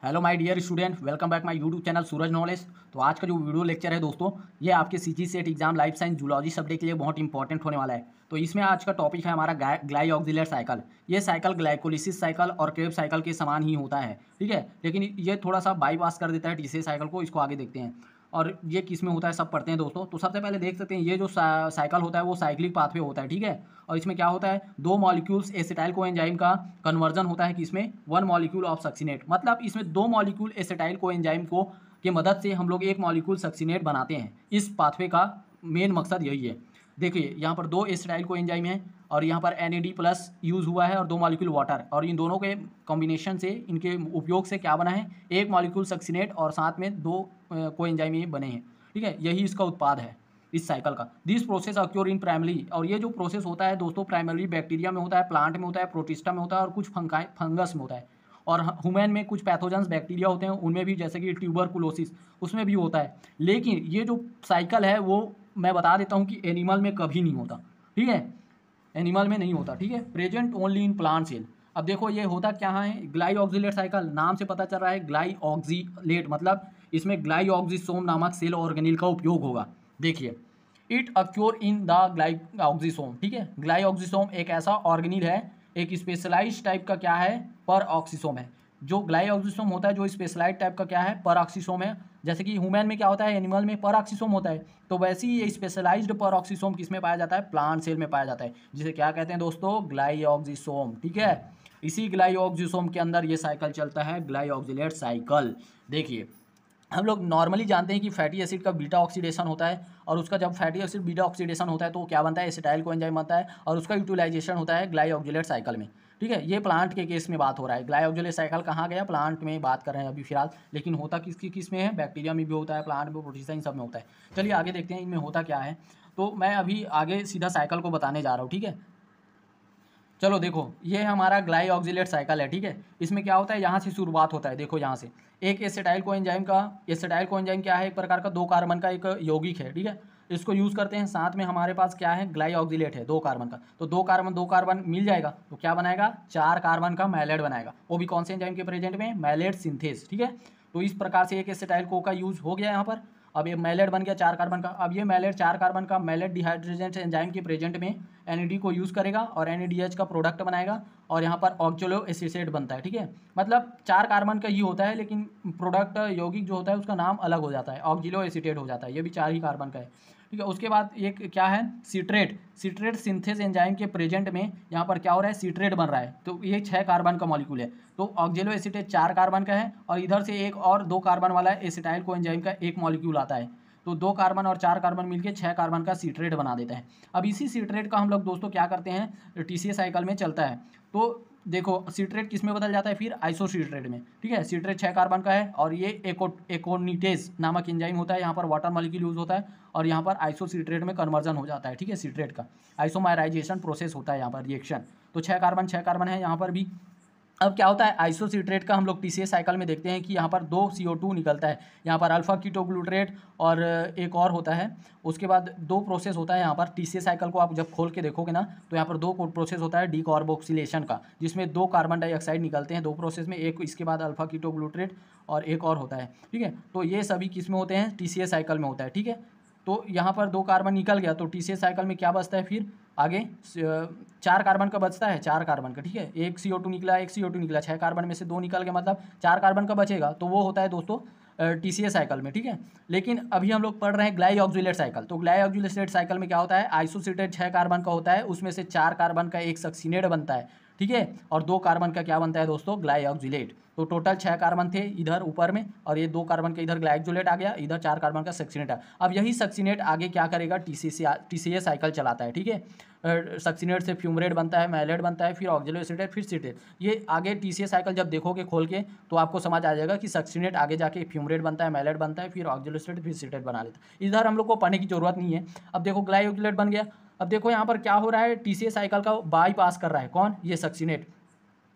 Hello my dear student, welcome back my YouTube channel Suraj knowledge. तो आज का जो वीडियो लेक्चर है दोस्तों, ये आपके CG set exam life science zoology subject के लिए बहुत इंपॉर्टेंट होने वाला है। तो इसमें आज का टॉपिक है हमारा ग्लाई ऑक्सिलर साइकिल। ये साइकिल ग्लाइकोलिसिस साइकिल और क्रेब्स साइकिल के समान ही होता है, ठीक है, लेकिन ये थोड़ा सा बाईपास कर देता है टीसीए साइकिल को। इसको आगे देखते हैं और ये किस में होता है सब पढ़ते हैं दोस्तों। तो सबसे पहले देख सकते हैं ये जो साइकिल होता है वो साइक्लिक पाथवे होता है, ठीक है। और इसमें क्या होता है, दो मॉलिक्यूल्स एसिटाइल कोएंजाइम का कन्वर्जन होता है कि इसमें वन मॉलिक्यूल ऑफ सक्सिनेट, मतलब इसमें दो मॉलिक्यूल एसिटाइल कोएंजाइम को की मदद से हम लोग एक मॉलिक्यूल सक्सिनेट बनाते हैं। इस पाथवे का मेन मकसद यही है। देखिए यहाँ पर दो एसिटाइल कोएंजाइम है और यहाँ पर NAD+ यूज़ हुआ है और दो मॉलिक्यूल वाटर, और इन दोनों के कॉम्बिनेशन से, इनके उपयोग से क्या बना है, एक मॉलिक्यूल सक्सिनेट और साथ में दो कोएंजाइम ये बने हैं, ठीक है। यही इसका उत्पाद है इस साइकिल का। This process acquire in primary, और ये जो प्रोसेस होता है दोस्तों प्राइमरी बैक्टीरिया में होता है, प्लांट में होता है, प्रोटिस्टा में होता है और कुछ फंगस में होता है, और ह्यूमन में कुछ पैथोजेंस बैक्टीरिया होते हैं उनमें भी, जैसे कि ट्यूबरकुलोसिस उसमें भी होता है। लेकिन ये जो साइकिल है वो मैं बता देता हूँ कि एनिमल में कभी नहीं होता, ठीक है, एनिमल में नहीं होता, ठीक है। Present only in plant cell. अब देखो ये होता क्या है, ग्लाई ऑक्सिलेट साइकिल, नाम से पता चल रहा है ग्लाई ऑक्सिलेट, मतलब इसमें ग्लाई ऑक्सिसोम नामक सेल ऑर्गेनिल का उपयोग होगा। देखिए इट अक्योर इन द ग्लाई ऑक्सिसोम, ठीक है। ग्लाई ऑक्सिसोम एक ऐसा ऑर्गेनिल है, एक स्पेशलाइज टाइप का क्या है, पर ऑक्सीसोम है। जो ग्लाई ऑक्सिसोम होता है जो स्पेशलाइज टाइप का क्या है, पर ऑक्सीसोम है। जैसे कि ह्यूमन में क्या होता है, एनिमल में पर ऑक्सीसोम होता है, तो वैसे ही ये स्पेशलाइज्ड पर ऑक्सीसोम किस में पाया जाता है, प्लांट सेल में पाया जाता है, जिसे क्या कहते हैं दोस्तों, ग्लाई ऑक्सिसोम, ठीक है। इसी ग्लाई ऑक्सिसोम के अंदर ये साइकिल चलता है, ग्लाई ऑक्सिलेट साइकिल। देखिए हम लोग नॉर्मली जानते हैं कि फैटी एसिड का बीटा ऑक्सीडेशन होता है, और उसका जब फैटी एसिड बीटा ऑक्सीडेशन होता है तो क्या बनता है, एसिटाइल कोएंजाइम बनता है, और उसका यूटिलाइजेशन होता है ग्लाई ऑक्सिलेट साइकिल में, ठीक है। ये प्लांट के केस में बात हो रहा है। ग्लाई ऑक्सिलेट साइकिल कहाँ गया, प्लांट में बात कर रहे हैं अभी फिलहाल, लेकिन होता किस में है, बैक्टीरिया में भी होता है, प्लांट में, प्रोटिस्टा, इन सब में होता है। चलिए आगे देखते हैं इनमें होता क्या है। तो मैं अभी आगे सीधा साइकिल को बताने जा रहा हूँ, ठीक है। चलो देखो ये हमारा ग्लाई ऑक्सिलेट साइकिल है, ठीक है। इसमें क्या होता है, यहाँ से शुरुआत होता है। देखो यहाँ से एक एसिटाइल कोएंजाइम का, एसिटाइल कोएंजाइम क्या है, एक प्रकार का दो कार्बन का एक यौगिक है, ठीक है। इसको यूज़ करते हैं, साथ में हमारे पास क्या है, ग्लाई ऑक्सिलेट है दो कार्बन का, तो दो कार्बन मिल जाएगा तो क्या बनाएगा, चार कार्बन का मैलेट बनाएगा। वो भी कौन से एंजाइम के प्रेजेंट में, मैलेट सिंथेस, ठीक है। तो इस प्रकार से एक एसिटाइल को का यूज़ हो गया यहाँ पर। अब ये मैलेट बन गया चार कार्बन का। अब ये मैलेट चार कार्बन का मैलेट डिहाइड्रोजनेज एंजाइम के प्रेजेंट में NAD को यूज़ करेगा और NADH का प्रोडक्ट बनाएगा, और यहाँ पर ऑक्सोलो एसिटेट बनता है, ठीक है। मतलब चार कार्बन का ही होता है, लेकिन प्रोडक्ट यौगिक जो होता है उसका नाम अलग हो जाता है, ऑक्सिलो एसिटेट हो जाता है। ये भी चार ही कार्बन का है, ठीक है। उसके बाद एक क्या है, सीट्रेट, सीट्रेट सिंथेस एंजाइम के प्रेजेंट में यहाँ पर क्या हो रहा है, सीट्रेट बन रहा है, तो ये 6 कार्बन का मॉलिक्यूल है। तो ऑक्सिलो एसिटेट 4 कार्बन का है, और इधर से एक और 2 कार्बन वाला एसिटाइल कोएंजाइम का एक मॉलिक्यूल आता है, तो 2 कार्बन और 4 कार्बन मिलके 6 कार्बन का सीट्रेट बना देता है। अब इसी सीट्रेट का हम लोग दोस्तों क्या करते हैं, टीसीए साइकिल में चलता है। तो देखो सीट्रेट किस में बदल जाता है, फिर आइसोसीट्रेट में, ठीक है। सीट्रेट 6 कार्बन का है और ये एकोनिटेज नामक एंजाइम होता है, यहाँ पर वाटर मॉलिक्यूल यूज होता है, और यहाँ पर आइसोसीट्रेट में कन्वर्जन हो जाता है, ठीक है। सीट्रेट का आइसोमराइजेशन प्रोसेस होता है यहाँ पर रिएक्शन। तो 6 कार्बन है यहाँ पर भी। अब क्या होता है, आइसोसीट्रेट का हम लोग टीसीए साइकिल में देखते हैं कि यहाँ पर 2 CO2 निकलता है, यहाँ पर अल्फा कीटोग्लूटरेट और एक और होता है। उसके बाद 2 प्रोसेस होता है यहाँ पर टीसीए साइकिल को आप जब खोल के देखोगे ना, तो यहाँ पर 2 प्रोसेस होता है डीकार्बोक्सिलेशन का, जिसमें 2 कार्बन डाइऑक्साइड निकलते हैं 2 प्रोसेस में, एक इसके बाद अल्फा कीटोग्लूटरेट और एक और होता है, ठीक है। तो ये सभी किस में होते हैं, टीसीए साइकिल में होता है, ठीक है। तो यहाँ पर 2 कार्बन निकल गया, तो टीसीए साइकिल में क्या बचता है, फिर आगे 4 कार्बन का बचता है, 4 कार्बन का, ठीक है। एक CO2 निकला, एक CO2 निकला, 6 कार्बन में से 2 निकल गया, मतलब 4 कार्बन का बचेगा, तो वो होता है दोस्तों टीसीए साइकिल में, ठीक है। लेकिन अभी हम लोग पढ़ रहे हैं ग्लाई ऑक्सिलेट साइकिल। तो ग्लाई ऑक्सिलेट साइकिल में क्या होता है, आइसोसीटेट 6 कार्बन का होता है, उसमें से 4 कार्बन का एक सक्सिनेट बनता है, ठीक है, और 2 कार्बन का क्या बनता है दोस्तों, ग्लाई ऑक्सिलेट। तो टोटल 6 कार्बन थे इधर ऊपर में, और ये 2 कार्बन का इधर ग्लाइकोलेट आ गया, इधर 4 कार्बन का सक्सिनेट आ। अब यही सक्सिनेट आगे क्या करेगा, टीसीए साइकिल चलाता है, ठीक है। सक्सिनेट से फ्यूमरेट बनता है, मैलेट बनता है, फिर ऑक्सिलो एसिटेट, फिर सीटेट। ये आगे टीसीए साइकिल जब देखोगे खोल के तो आपको समझ आ जाएगा कि सक्सिनेट आगे जाके फ्यूमरेट बनता है, मैलेट बनता है, फिर ऑक्सिलो एसिटेट, फिर सीटेट बना लेता है। इधर हम लोग को पढ़ने की जरूरत नहीं है। अब देखो ग्लाइकोलेट बन गया। अब देखो यहाँ पर क्या हो रहा है, टीसीए साइकिल का बाईपास कर रहा है कौन, ये सक्सिनेट।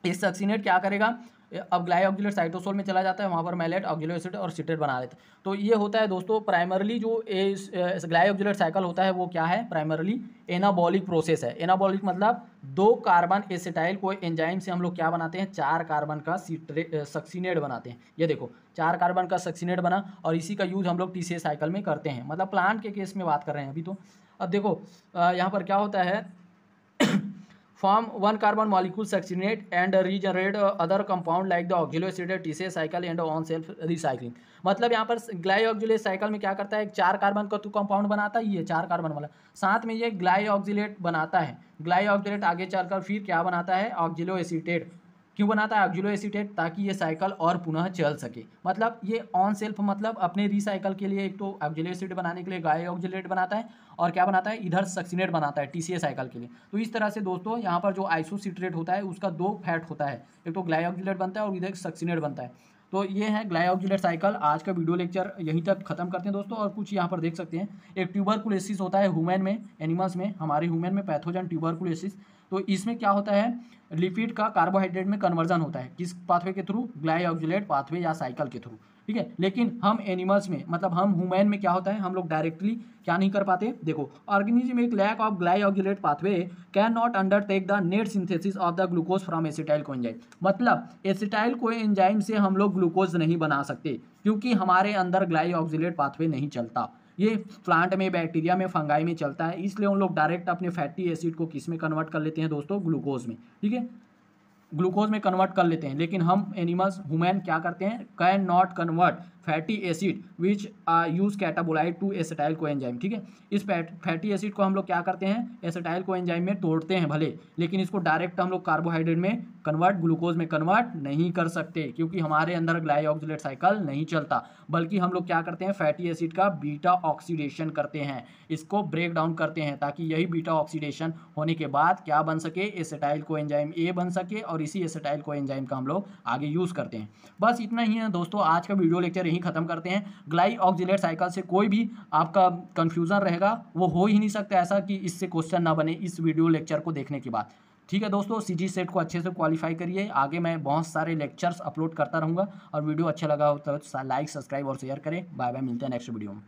इस सक्सिनेट क्या करेगा, अब ग्लाई ऑक्जिलेट साइटोसोल में चला जाता है, वहाँ पर मैलेट ऑक्जिलो एसिड और सिट्रेट बना लेते हैं। तो ये होता है दोस्तों प्राइमरली जो ग्लाई ऑक्जिलेट साइकिल होता है वो क्या है, प्राइमरली एनाबॉलिक प्रोसेस है। एनाबॉलिक मतलब 2 कार्बन एसिटाइल को एंजाइम से हम लोग क्या बनाते हैं, 4 कार्बन का सक्सीनेट बनाते हैं। ये देखो 4 कार्बन का सक्सीनेट बना और इसी का यूज हम लोग टीसीए साइकिल में करते हैं, मतलब प्लांट के केस में बात कर रहे हैं अभी। तो अब देखो यहाँ पर क्या होता है, form 1 carbon molecule succinate and regenerate other compound like the oxaloacetate TCA cycle and on self recycling। मतलब यहाँ पर ग्लाई ऑक्जिलेट साइकिल में क्या करता है, 4 कार्बन का तो कंपाउंड बनाता है, ये 4 कार्बन वाला, साथ में ये ग्लाई ऑक्जिलेट बनाता है। ग्लाई ऑक्जिलेट आगे चलकर फिर क्या बनाता है, ऑक्जिलो एसीटेट। क्यों बनाता है ऑक्जिलो एसीटेट, ताकि ये साइकिल और पुनः चल सके। मतलब ये ऑन सेल्फ मतलब अपने रिसाइकल के लिए एक तो ऑक्जिलो एसिड बनाने के लिए ग्लाई ऑक्जिलेट बनाता है और क्या बनाता है, इधर सक्सीनेट बनाता है टीसीए साइकिल के लिए। तो इस तरह से दोस्तों यहाँ पर जो आइसोसिट्रेट होता है उसका 2 फैट होता है, एक तो ग्लाई ऑक्जिलेट बनता है और इधर सक्सीनेट बनता है। तो ये है ग्लाई ऑक्जिलेट साइकिल। आज का वीडियो लेक्चर यहीं तक खत्म करते हैं दोस्तों। और कुछ यहाँ पर देख सकते हैं, एक ट्यूबरकुलोसिस होता है ह्यूमन में, एनिमल्स में, हमारे ह्यूमन में पैथोजन ट्यूबरकुलोसिस। तो इसमें क्या होता है, लिपिड का कार्बोहाइड्रेट में कन्वर्जन होता है, किस पाथवे के थ्रू, ग्लाई ऑक्जिलेट पाथवे या साइकिल के थ्रू, ठीक है। लेकिन हम एनिमल्स में मतलब हम ह्यूमन में क्या होता है, हम लोग डायरेक्टली क्या नहीं कर पाते। देखो ऑर्गेनिज्म एक लैक ऑफ ग्लाई oxalate pathway can not undertake the net synthesis of the glucose from acetyl coenzyme. मतलब एसिटाइल कोएंजाइम से हम लोग ग्लूकोज नहीं बना सकते क्योंकि हमारे अंदर ग्लाई ऑक्जिलेट पाथवे नहीं चलता। ये प्लांट में, बैक्टीरिया में, फंगाई में चलता है, इसलिए उन लोग डायरेक्ट अपने फैटी एसिड को किस में कन्वर्ट कर लेते हैं दोस्तों, ग्लूकोज में, ठीक है, ग्लूकोज में कन्वर्ट कर लेते हैं। लेकिन हम एनिमल्स ह्यूमन क्या करते हैं, can not convert fatty acid which use catabolite to acetyl coenzyme, ठीक है। इस फैटी एसिड को हम लोग क्या करते हैं, एसिटाइल कोएंजाइम में तोड़ते हैं भले, लेकिन इसको डायरेक्ट हम लोग कार्बोहाइड्रेट में कन्वर्ट, ग्लूकोज में कन्वर्ट नहीं कर सकते क्योंकि हमारे अंदर ग्लाई ऑक्जिलेट साइकिल नहीं चलता। बल्कि हम लोग क्या करते हैं, फैटी एसिड का बीटा ऑक्सीडेशन करते हैं, इसको ब्रेक डाउन करते हैं ताकि यही बीटा ऑक्सीडेशन होने के बाद क्या बन सके, एसिटाइल कोएंजाइम ए बन सके और इसी एसिटाइल कोएंजाइम का हम लोग आगे यूज़ करते हैं। बस इतना ही है दोस्तों, आज का वीडियो लेक्चर यहीं खत्म करते हैं। ग्लाई ऑक्जिलेट साइकिल से कोई भी आपका कंफ्यूजन रहेगा वो हो ही नहीं सकता ऐसा कि इससे क्वेश्चन ना बने इस वीडियो लेक्चर को देखने के बाद, ठीक है दोस्तों। सीजी सेट को अच्छे से क्वालिफाई करिए, आगे मैं बहुत सारे लेक्चर्स अपलोड करता रहूँगा। और वीडियो अच्छा लगा हो तो लाइक, सब्सक्राइब और शेयर करें। बाय बाय, मिलते हैं नेक्स्ट वीडियो में।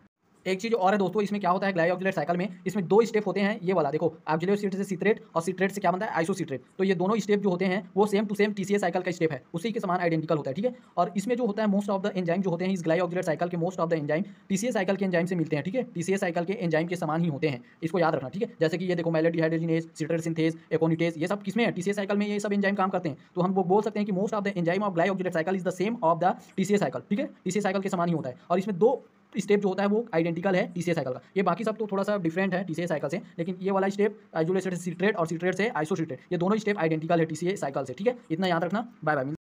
एक चीज़ और है दोस्तों, इसमें क्या होता है ग्लाई ऑक्जिलेट साइकिल में, इसमें 2 स्टेप होते हैं। ये वाला देखो, ऑक्जिलो एसिड से सिट्रेट और सिट्रेट से क्या बनता है, आइसोसिट्रेट। तो ये दोनों स्टेप जो होते हैं वो same to same TCA cycle का स्टेप है, उसी के समान आइडेंटिकल होता है, ठीक है। और इसमें जो होता है मोस्ट ऑफ द एंजाइम जो होते हैं इस ग्लाई ऑक्जिलेट साइकिल के, most of the enzyme TCA cycle के एंजाइम से मिलते हैं, ठीक है। टीसीए साइकिल के एंजाइम के समान ही होते हैं, इसको याद रखना, ठीक है। जैसे कि ये देखो malate dehydrogenase, citrate synthase, aconitase, ये सब किसमें है, टीसीए साइकिल में ये सब एंजाइम काम करते हैं। तो हम वो बोल सकते हैं कि most of the enzyme of glyoxylate cycle is the same of the TCA cycle, ठीक है। टीसीए साइकिल के समान ही होता है और इसमें 2 स्टेप जो होता है वो आइडेंटिकल है टीसीए साइकिल का। ये बाकी सब तो थोड़ा सा डिफरेंट है टीसीए साइकिल से, लेकिन ये वाला स्टेप आइसोलेटेड सिट्रेट और सिट्रेट से आइसोसिट्रेट, ये दोनों स्टेप आइडेंटिकल है टीसीए साइकिल से, ठीक है। इतना याद रखना। Bye bye.